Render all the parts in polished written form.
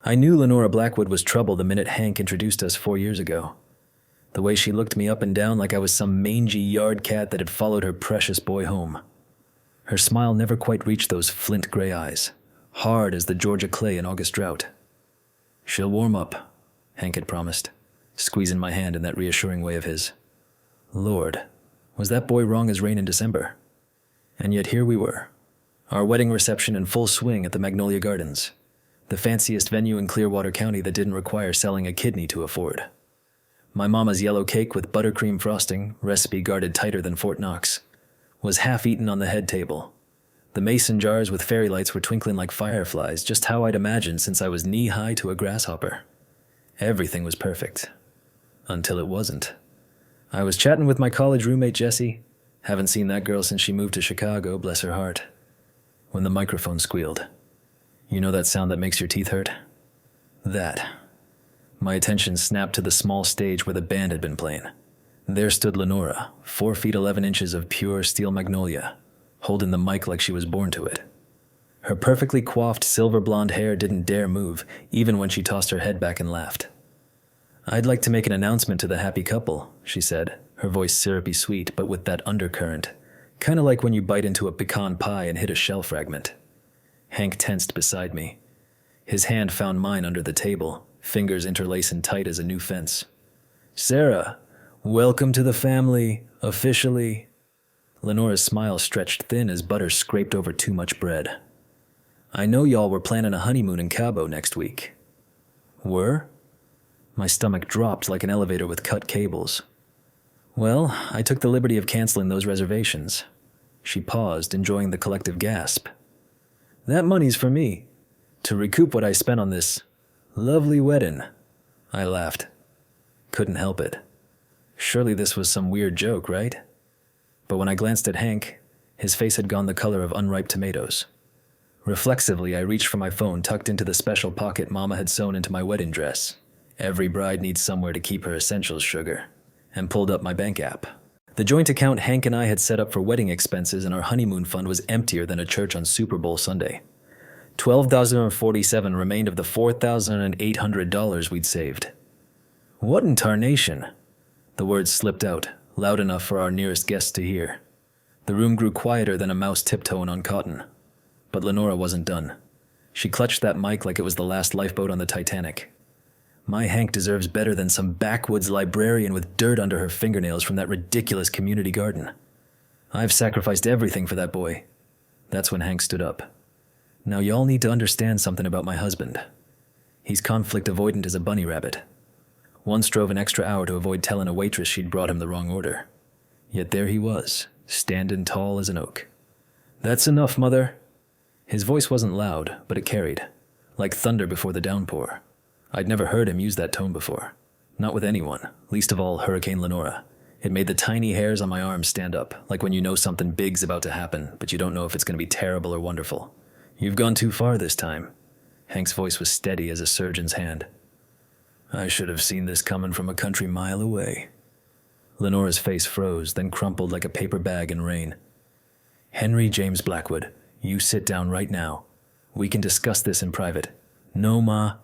I knew Lenora Blackwood was trouble the minute Hank introduced us 4 years ago. The way she looked me up and down like I was some mangy yard cat that had followed her precious boy home. Her smile never quite reached those flint gray eyes, hard as the Georgia clay in August drought. "She'll warm up," Hank had promised, squeezing my hand in that reassuring way of his. Lord, was that boy wrong as rain in December? And yet here we were, our wedding reception in full swing at the Magnolia Gardens, the fanciest venue in Clearwater County that didn't require selling a kidney to afford. My mama's yellow cake with buttercream frosting, recipe guarded tighter than Fort Knox, was half eaten on the head table. The mason jars with fairy lights were twinkling like fireflies, just how I'd imagined since I was knee-high to a grasshopper. Everything was perfect. Until it wasn't. I was chatting with my college roommate Jessie. Haven't seen that girl since she moved to Chicago, bless her heart. When the microphone squealed. You know that sound that makes your teeth hurt? That. My attention snapped to the small stage where the band had been playing. There stood Lenora, 4 feet 11 inches of pure steel magnolia, holding the mic like she was born to it. Her perfectly coiffed silver blonde hair didn't dare move, even when she tossed her head back and laughed. "I'd like to make an announcement to the happy couple," she said, her voice syrupy sweet but with that undercurrent, kind of like when you bite into a pecan pie and hit a shell fragment. Hank tensed beside me. His hand found mine under the table, fingers interlacing tight as a new fence. "Sarah, welcome to the family, officially." Lenora's smile stretched thin as butter scraped over too much bread. "I know y'all were planning a honeymoon in Cabo next week." "Were?" My stomach dropped like an elevator with cut cables. "Well, I took the liberty of canceling those reservations." She paused, enjoying the collective gasp. "That money's for me, to recoup what I spent on this lovely wedding." I laughed. Couldn't help it. Surely this was some weird joke, right? But when I glanced at Hank, his face had gone the color of unripe tomatoes. Reflexively, I reached for my phone tucked into the special pocket Mama had sewn into my wedding dress. Every bride needs somewhere to keep her essentials, sugar. And pulled up my bank app. The joint account Hank and I had set up for wedding expenses in our honeymoon fund was emptier than a church on Super Bowl Sunday. $12,047 remained of the $4,800 we'd saved. "What in tarnation?" The words slipped out, loud enough for our nearest guests to hear. The room grew quieter than a mouse tiptoeing on cotton. But Lenora wasn't done. She clutched that mic like it was the last lifeboat on the Titanic. My Hank deserves better than some backwoods librarian with dirt under her fingernails from that ridiculous community garden. I've sacrificed everything for that boy. That's when Hank stood up. "Now y'all need to understand something about my husband. He's conflict avoidant as a bunny rabbit. Once drove an extra hour to avoid telling a waitress she'd brought him the wrong order. Yet there he was, standing tall as an oak. That's enough, mother." His voice wasn't loud, but it carried, like thunder before the downpour. I'd never heard him use that tone before. Not with anyone, least of all Hurricane Lenora. It made the tiny hairs on my arms stand up, like when you know something big's about to happen, but you don't know if it's going to be terrible or wonderful. "You've gone too far this time." Hank's voice was steady as a surgeon's hand. "I should have seen this coming from a country mile away." Lenora's face froze, then crumpled like a paper bag in rain. "Henry James Blackwood, you sit down right now. We can discuss this in private." "No, Ma.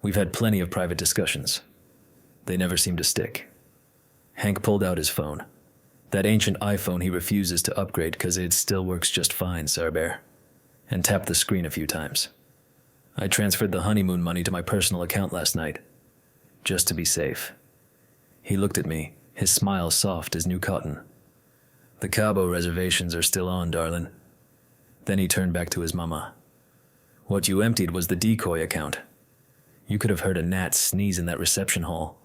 We've had plenty of private discussions." They never seemed to stick. Hank pulled out his phone. That ancient iPhone he refuses to upgrade because it still works just fine, Sarbear. And tapped the screen a few times. "I transferred the honeymoon money to my personal account last night. Just to be safe." He looked at me, his smile soft as new cotton. "The Cabo reservations are still on, darling." Then he turned back to his mama. "What you emptied was the decoy account." You could have heard a gnat sneeze in that reception hall.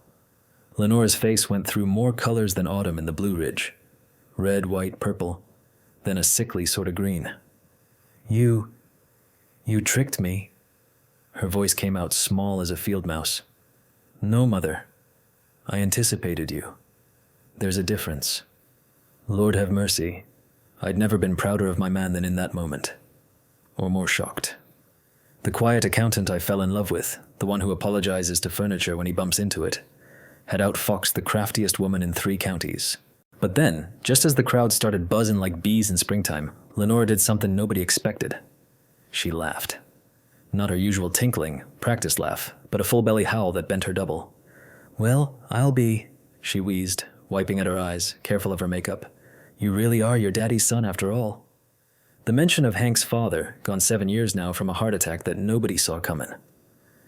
Lenora's face went through more colors than autumn in the Blue Ridge. Red, white, purple, then a sickly sort of green. You tricked me." Her voice came out small as a field mouse. "No, Mother. I anticipated you. There's a difference. Lord have mercy. I'd never been prouder of my man than in that moment. Or more shocked. The quiet accountant I fell in love with, the one who apologizes to furniture when he bumps into it, had outfoxed the craftiest woman in 3 counties. But then, just as the crowd started buzzing like bees in springtime, Lenora did something nobody expected. She laughed. Not her usual tinkling, practiced laugh, but a full-belly howl that bent her double. "Well, I'll be," she wheezed, wiping at her eyes, careful of her makeup. "You really are your daddy's son after all." The mention of Hank's father, gone 7 years now from a heart attack that nobody saw coming,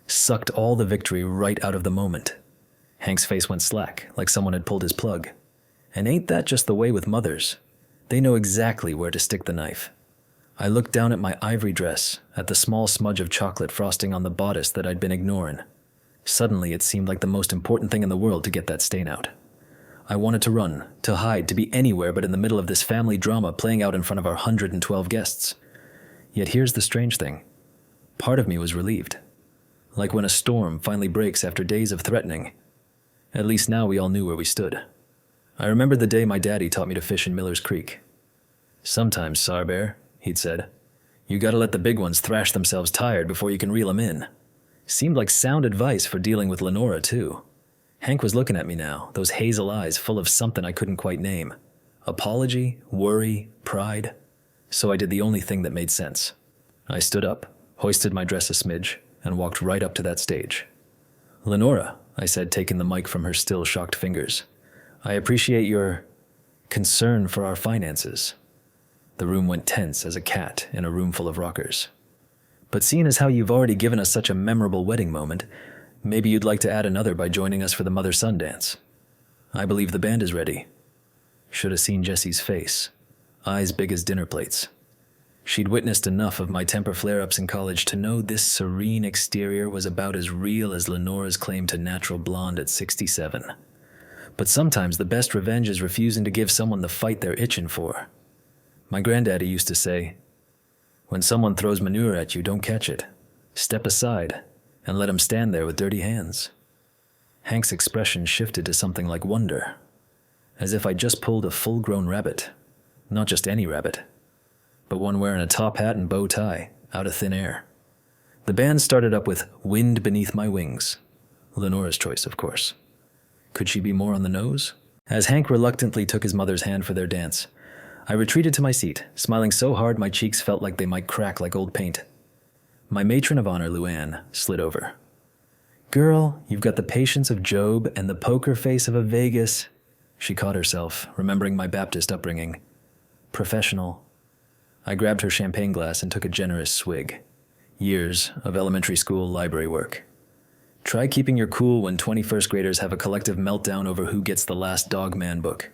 sucked all the victory right out of the moment. Hank's face went slack, like someone had pulled his plug. And ain't that just the way with mothers? They know exactly where to stick the knife. I looked down at my ivory dress, at the small smudge of chocolate frosting on the bodice that I'd been ignoring. Suddenly, it seemed like the most important thing in the world to get that stain out. I wanted to run, to hide, to be anywhere but in the middle of this family drama playing out in front of our 112 guests. Yet here's the strange thing. Part of me was relieved. Like when a storm finally breaks after days of threatening. At least now we all knew where we stood. I remembered the day my daddy taught me to fish in Miller's Creek. "Sometimes, Sarbear," he'd said, "you gotta let the big ones thrash themselves tired before you can reel 'em in." Seemed like sound advice for dealing with Lenora, too. Hank was looking at me now, those hazel eyes full of something I couldn't quite name. Apology, worry, pride. So I did the only thing that made sense. I stood up, hoisted my dress a smidge, and walked right up to that stage. "Lenora," I said, taking the mic from her still shocked fingers, "I appreciate your concern for our finances." The room went tense as a cat in a room full of rockers. "But seeing as how you've already given us such a memorable wedding moment, maybe you'd like to add another by joining us for the mother-son dance. I believe the band is ready." Should have seen Jessie's face. Eyes big as dinner plates. She'd witnessed enough of my temper flare-ups in college to know this serene exterior was about as real as Lenora's claim to natural blonde at 67. But sometimes the best revenge is refusing to give someone the fight they're itching for. My granddaddy used to say, "When someone throws manure at you, don't catch it. Step aside and let him stand there with dirty hands." Hank's expression shifted to something like wonder, as if I'd just pulled a full-grown rabbit. Not just any rabbit, but one wearing a top hat and bow tie, out of thin air. The band started up with "Wind Beneath My Wings." Lenora's choice, of course. Could she be more on the nose? As Hank reluctantly took his mother's hand for their dance, I retreated to my seat, smiling so hard my cheeks felt like they might crack like old paint. My matron of honor, Luann, slid over. "Girl, you've got the patience of Job and the poker face of a Vegas." She caught herself, remembering my Baptist upbringing. "Professional." I grabbed her champagne glass and took a generous swig. Years of elementary school library work. Try keeping your cool when 21st graders have a collective meltdown over who gets the last Dog Man book.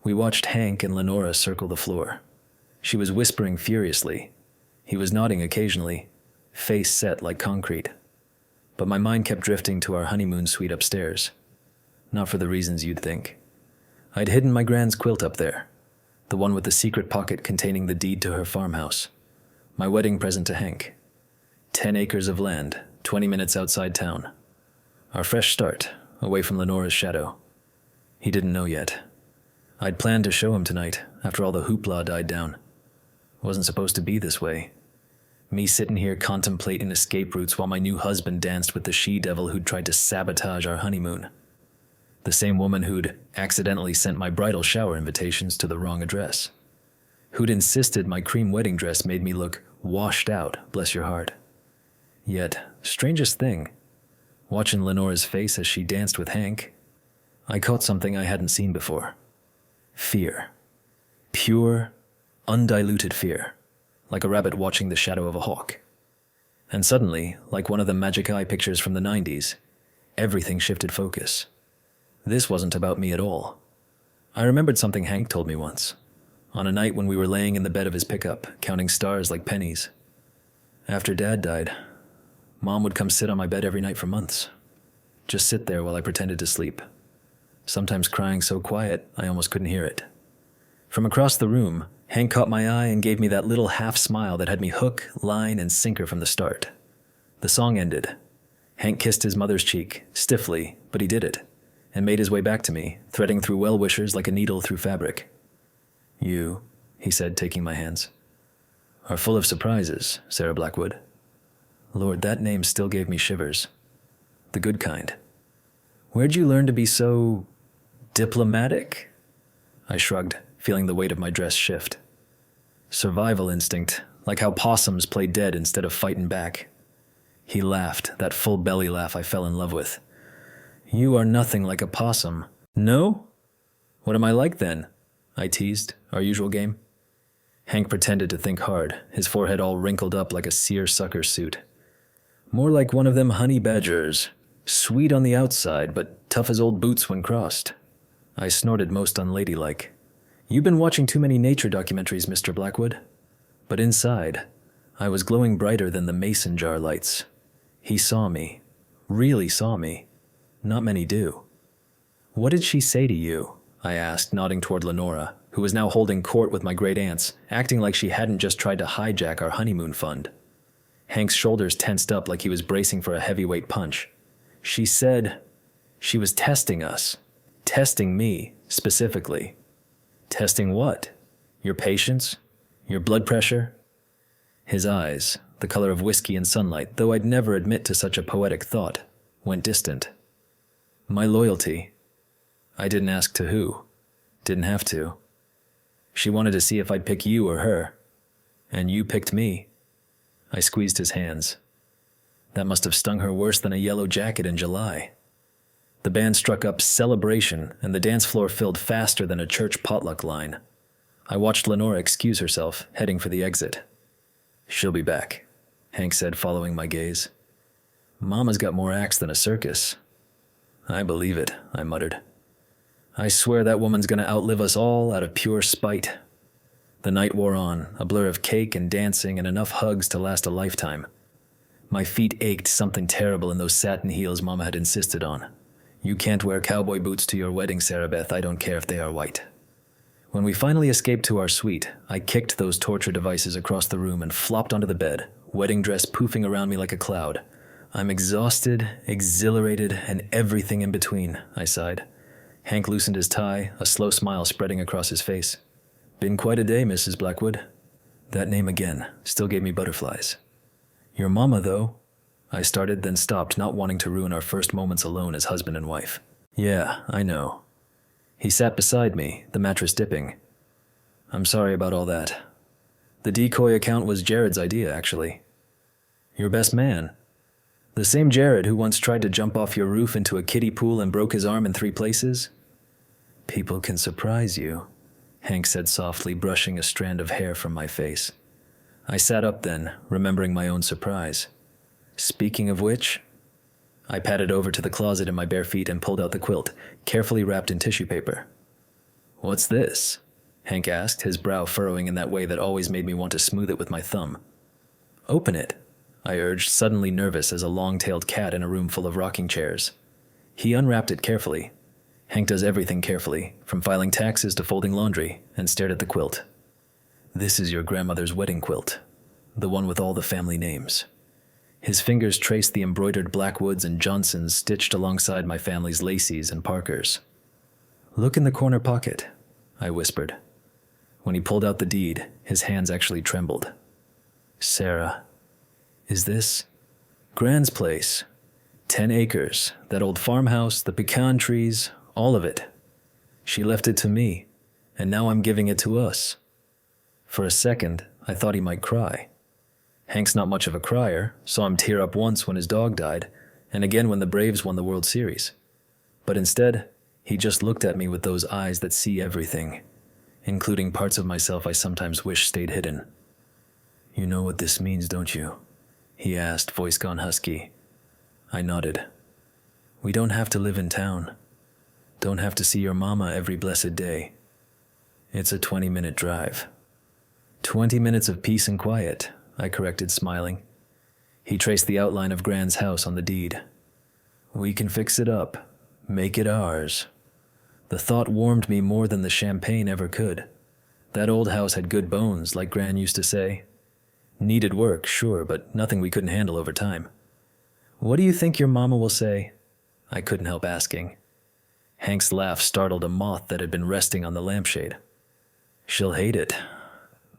We watched Hank and Lenora circle the floor. She was whispering furiously. He was nodding occasionally, face set like concrete. But my mind kept drifting to our honeymoon suite upstairs. Not for the reasons you'd think. I'd hidden my grand's quilt up there, the one with the secret pocket containing the deed to her farmhouse. My wedding present to Hank. 10 acres of land, 20 minutes outside town. Our fresh start, away from Lenora's shadow. He didn't know yet. I'd planned to show him tonight, after all the hoopla died down. Wasn't supposed to be this way. Me sitting here contemplating escape routes while my new husband danced with the she-devil who'd tried to sabotage our honeymoon. The same woman who'd accidentally sent my bridal shower invitations to the wrong address. Who'd insisted my cream wedding dress made me look washed out, bless your heart. Yet, strangest thing, watching Lenora's face as she danced with Hank, I caught something I hadn't seen before. Fear. Pure, undiluted fear, like a rabbit watching the shadow of a hawk. And suddenly, like one of the magic eye pictures from the 90s, everything shifted focus. This wasn't about me at all. I remembered something Hank told me once, on a night when we were laying in the bed of his pickup, counting stars like pennies. After Dad died, Mom would come sit on my bed every night for months. Just sit there while I pretended to sleep. Sometimes crying so quiet, I almost couldn't hear it. From across the room, Hank caught my eye and gave me that little half smile that had me hook, line, and sinker from the start. The song ended. Hank kissed his mother's cheek, stiffly, but he did it, and made his way back to me, threading through well-wishers like a needle through fabric. "You," he said, taking my hands, "are full of surprises, Sarah Blackwood." Lord, that name still gave me shivers. The good kind. "Where'd you learn to be so diplomatic?" I shrugged, feeling the weight of my dress shift. "Survival instinct," like how possums play dead instead of fighting back. He laughed, that full belly laugh I fell in love with. You are nothing like a possum. No? What am I like then? I teased, our usual game. Hank pretended to think hard, his forehead all wrinkled up like a seersucker suit. More like one of them honey badgers. Sweet on the outside, but tough as old boots when crossed. I snorted most unladylike. You've been watching too many nature documentaries, Mr. Blackwood. But inside, I was glowing brighter than the mason jar lights. He saw me. Really saw me. Not many do. What did she say to you? I asked, nodding toward Lenora, who was now holding court with my great aunts, acting like she hadn't just tried to hijack our honeymoon fund. Hank's shoulders tensed up like he was bracing for a heavyweight punch. She said she was testing us. Testing me, specifically. Testing what? Your patience? Your blood pressure? His eyes, the color of whiskey in sunlight, though I'd never admit to such a poetic thought, went distant. My loyalty. I didn't ask to who. Didn't have to. She wanted to see if I'd pick you or her. And you picked me. I squeezed his hands. That must have stung her worse than a yellow jacket in July. The band struck up Celebration, and the dance floor filled faster than a church potluck line. I watched Lenora excuse herself, heading for the exit. She'll be back, Hank said, following my gaze. Mama's got more acts than a circus. I believe it, I muttered. I swear that woman's gonna outlive us all out of pure spite. The night wore on, a blur of cake and dancing and enough hugs to last a lifetime. My feet ached something terrible in those satin heels Mama had insisted on. You can't wear cowboy boots to your wedding, Sarah Beth, I don't care if they are white. When we finally escaped to our suite, I kicked those torture devices across the room and flopped onto the bed, wedding dress poofing around me like a cloud. I'm exhausted, exhilarated, and everything in between, I sighed. Hank loosened his tie, a slow smile spreading across his face. Been quite a day, Mrs. Blackwood. That name again still gave me butterflies. Your mama, though. I started, then stopped, not wanting to ruin our first moments alone as husband and wife. Yeah, I know. He sat beside me, the mattress dipping. I'm sorry about all that. The decoy account was Jared's idea, actually. Your best man. The same Jared who once tried to jump off your roof into a kiddie pool and broke his arm in 3 places? People can surprise you, Hank said softly, brushing a strand of hair from my face. I sat up then, remembering my own surprise. Speaking of which, I padded over to the closet in my bare feet and pulled out the quilt, carefully wrapped in tissue paper. What's this? Hank asked, his brow furrowing in that way that always made me want to smooth it with my thumb. Open it, I urged, suddenly nervous as a long-tailed cat in a room full of rocking chairs. He unwrapped it carefully. Hank does everything carefully, from filing taxes to folding laundry, and stared at the quilt. This is your grandmother's wedding quilt, the one with all the family names. His fingers traced the embroidered Blackwoods and Johnsons stitched alongside my family's Lacey's and Parkers. Look in the corner pocket, I whispered. When he pulled out the deed, his hands actually trembled. Sarah, is this? Gran's place. 10 acres, that old farmhouse, the pecan trees, all of it. She left it to me, and now I'm giving it to us. For a second, I thought he might cry. Hank's not much of a crier, saw him tear up once when his dog died, and again when the Braves won the World Series. But instead, he just looked at me with those eyes that see everything, including parts of myself I sometimes wish stayed hidden. You know what this means, don't you? He asked, voice gone husky. I nodded. We don't have to live in town. Don't have to see your mama every blessed day. It's a 20-minute drive. 20 minutes of peace and quiet, I corrected, smiling. He traced the outline of Gran's house on the deed. We can fix it up, make it ours. The thought warmed me more than the champagne ever could. That old house had good bones, like Gran used to say. Needed work, sure, but nothing we couldn't handle over time. What do you think your mama will say? I couldn't help asking. Hank's laugh startled a moth that had been resting on the lampshade. She'll hate it,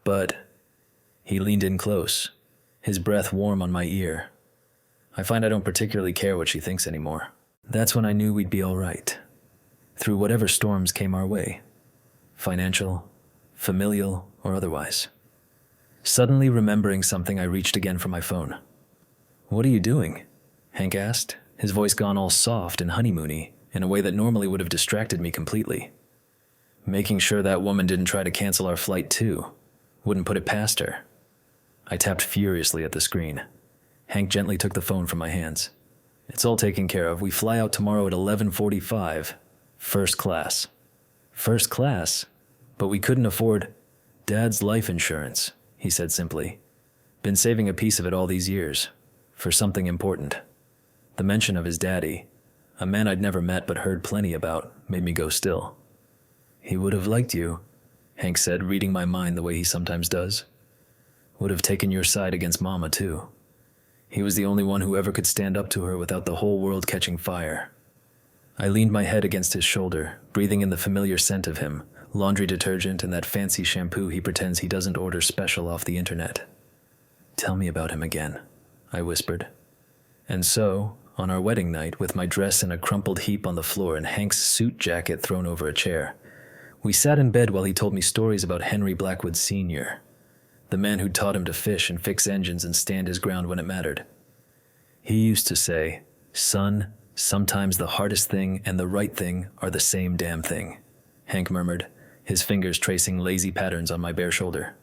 but... He leaned in close, his breath warm on my ear. I find I don't particularly care what she thinks anymore. That's when I knew we'd be all right. Through whatever storms came our way. Financial, familial, or otherwise. Suddenly remembering something, I reached again for my phone. "What are you doing?" Hank asked, his voice gone all soft and honeymoony in a way that normally would have distracted me completely. "Making sure that woman didn't try to cancel our flight too. Wouldn't put it past her." I tapped furiously at the screen. Hank gently took the phone from my hands. "It's all taken care of. We fly out tomorrow at 11:45. First class." "First class? But we couldn't afford Dad's life insurance," he said simply. "Been saving a piece of it all these years. For something important." The mention of his daddy, a man I'd never met but heard plenty about, made me go still. "He would have liked you," Hank said, reading my mind the way he sometimes does. "Would have taken your side against Mama, too. He was the only one who ever could stand up to her without the whole world catching fire." I leaned my head against his shoulder, breathing in the familiar scent of him, laundry detergent and that fancy shampoo he pretends he doesn't order special off the internet. "Tell me about him again," I whispered. And so, on our wedding night, with my dress in a crumpled heap on the floor and Hank's suit jacket thrown over a chair, we sat in bed while he told me stories about Henry Blackwood Sr., the man who'd taught him to fish and fix engines and stand his ground when it mattered. He used to say, "Son, sometimes the hardest thing and the right thing are the same damn thing," Hank murmured, his fingers tracing lazy patterns on my bare shoulder.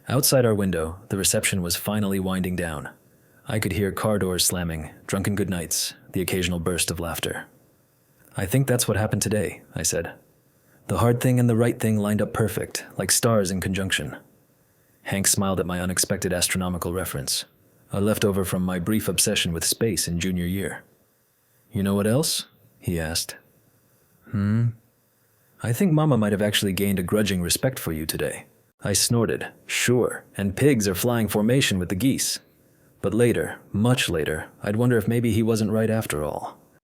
Outside our window, the reception was finally winding down. I could hear car doors slamming, drunken goodnights, the occasional burst of laughter. "I think that's what happened today," I said. "The hard thing and the right thing lined up perfect, like stars in conjunction." Hank smiled at my unexpected astronomical reference, a leftover from my brief obsession with space in junior year. "You know what else?" he asked. "I think Mama might have actually gained a grudging respect for you today." I snorted. "Sure, and pigs are flying formation with the geese. But later, much later, I'd wonder if maybe he wasn't right after all."